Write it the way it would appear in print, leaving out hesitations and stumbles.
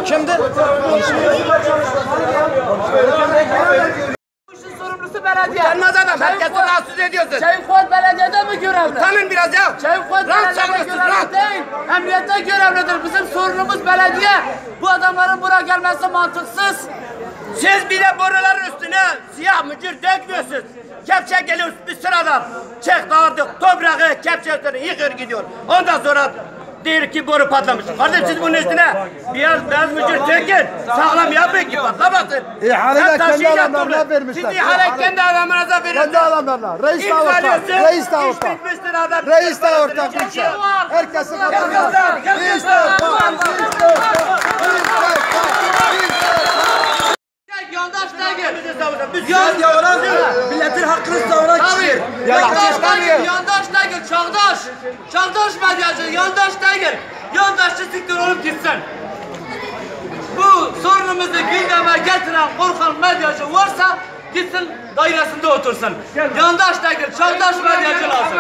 Kimdi? Bu işin sorumlusu belediye. Gelmez adam. Herkesi rahatsız ediyorsun. Şevkot belediyede mi görevli? Tanın biraz ya. Şevkot belediyede görevli değil. Emniyette görevlidir. Bizim sorunumuz belediye. Bu adamların buraya gelmesi mantıksız. Siz bir de boruların üstüne siyah mücür dökmüyorsunuz. Kepçe geliyor bir sıradan. Çek dağırdık toprağı kepçe üstüne yıkır gidiyor. Ondan sonra diyor ki boru patlamış. Kardeşim siz bunun üstüne beyaz mücür dökün. Sağlam yapın ki patlamasın. İhaleyi kendi adamlarına vermişler. Siz ihaleyi kendi adamlarınıza veriyorsunuz. Kendi adamlarına. Reis de ortak. Reis de ortak. Reis de ortak. Herkesin adamı. Reis de ortak. Yandaş değil. Milletin hakkını savunan kişi. Yandaş değil. Yandaş değil. Çağdaş. Çağdaş medyacı. Yandaş değil. Yandaşçı siktir olup gitsin. Bu sorunumuzu gündeme getiren korkan medyacı varsa gitsin dairesinde otursun. Yandaş değil. Çağdaş medyacı lazım.